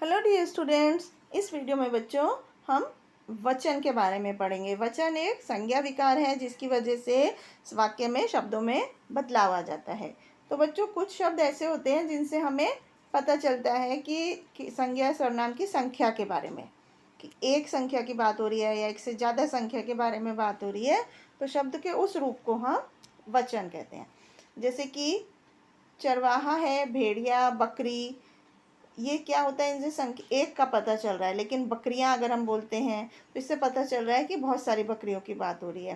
Hello dear students, इस video में बच्चों हम वचन के बारे में पढ़ेंगे। वचन एक संज्ञा विकार है जिसकी वजह से वाक्य में शब्दों में बदलाव आ जाता है। तो बच्चों कुछ शब्द ऐसे होते हैं जिनसे हमें पता चलता है कि संज्ञा सर्वनाम की संख्या के बारे में, कि एक संख्या की बात हो रही है या एक से ज़्यादा संख्या के बारे में बात हो रही है, तो शब्द के उस रूप को हम वचन कहते हैं। जैसे कि चरवाहा है, भेड़िया, बकरी, ये क्या होता है, इनसे संख्या एक का पता चल रहा है, लेकिन बकरियां अगर हम बोलते हैं तो इससे पता चल रहा है कि बहुत सारी बकरियों की बात हो रही है।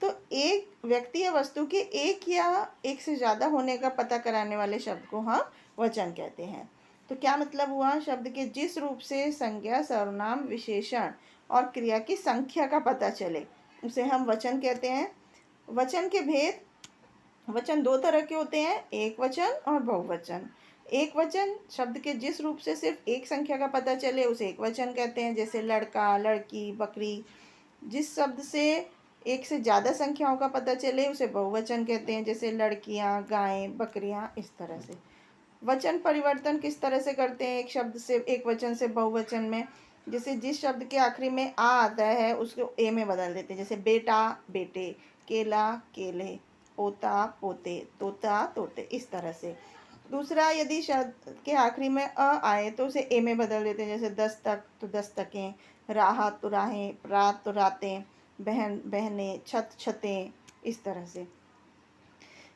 तो एक व्यक्ति या वस्तु के एक या एक से ज़्यादा होने का पता कराने वाले शब्द को हम वचन कहते हैं। तो क्या मतलब हुआ, शब्द के जिस रूप से संज्ञा, सर्वनाम, विशेषण और क्रिया की संख्या का पता चले उसे हम वचन कहते हैं। वचन के भेद, वचन दो तरह के होते हैं, एक वचन और बहुवचन। एक वचन शब्द के जिस रूप से सिर्फ एक संख्या का पता चले उसे एक वचन कहते हैं, जैसे लड़का, लड़की, बकरी। जिस शब्द से एक से ज़्यादा संख्याओं का पता चले उसे बहुवचन कहते हैं, जैसे लड़कियां, गायें, बकरियां, इस तरह से। वचन परिवर्तन किस तरह से करते हैं एक शब्द से, एक वचन से बहुवचन में? जैसे जिस शब्द के आखिरी में आ आता है उसको ए में बदल देते हैं, जैसे बेटा, बेटे, केला, केले, पोता, पोते, तोता, तोते, इस तरह से। दूसरा, यदि शब्द के आखिरी में अ आए तो उसे ए में बदल देते हैं, जैसे दस्तक तो दस्तकें, राहत तो राहें, रात तो रातें, बहन बहनें, छत छतें, इस तरह से।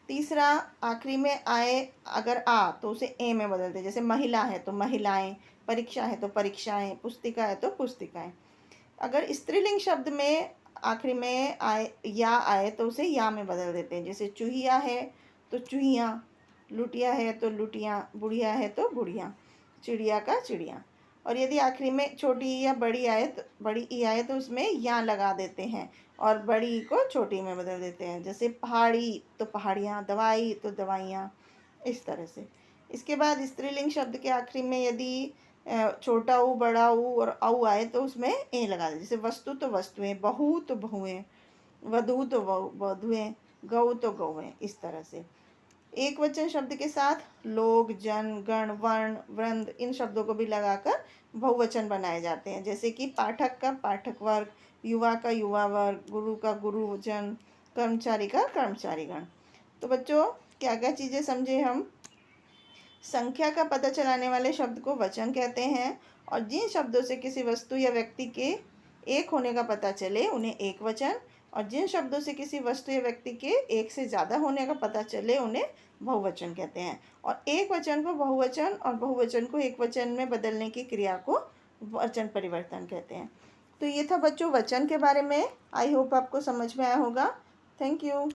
तीसरा, आखिरी में आए अगर आ तो उसे ए में बदलते हैं, जैसे महिला है तो महिलाएं, परीक्षा है तो परीक्षाएं, पुस्तिका है तो पुस्तिकाएं। अगर स्त्रीलिंग शब्द में आखिरी में आए या आए तो उसे या में बदल देते हैं, जैसे चूहिया है तो चूहियाँ, लुटिया है तो लुटियाँ, बुढ़िया है तो बुढ़ियाँ, चिड़िया का चिड़िया। और यदि आखिरी में छोटी ई या बड़ी आए तो बड़ी ई आए तो उसमें या लगा देते हैं और बड़ी ई को छोटी में बदल देते हैं, जैसे पहाड़ी तो पहाड़ियाँ, दवाई तो दवाइयाँ, इस तरह से। इसके बाद स्त्रीलिंग शब्द के आखिरी में यदि छोटा ऊ, बड़ा ऊ और औ आए तो उसमें ए लगा दें, जैसे वस्तु तो वस्तुएं, बहू तो बहुएं, वधू तो वधुएं, गऊ तो गौएं, इस तरह से। एक वचन शब्द के साथ लोग, जन, गण, वर्ण, वृंद, इन शब्दों को भी लगाकर बहुवचन बनाए जाते हैं, जैसे कि पाठक का पाठक वर्ग, युवा का युवा वर्ग, गुरु का गुरुजन, कर्मचारी का कर्मचारीगण। तो बच्चों, क्या क्या चीज़ें समझे हम? संख्या का पता चलाने वाले शब्द को वचन कहते हैं, और जिन शब्दों से किसी वस्तु या व्यक्ति के एक होने का पता चले उन्हें एक वचन, और जिन शब्दों से किसी वस्तु या व्यक्ति के एक से ज़्यादा होने का पता चले उन्हें बहुवचन कहते हैं। और एक वचन को बहुवचन और बहुवचन को एक वचन में बदलने की क्रिया को वचन परिवर्तन कहते हैं। तो ये था बच्चों वचन के बारे में। आई होप आपको समझ में आया होगा। Thank you.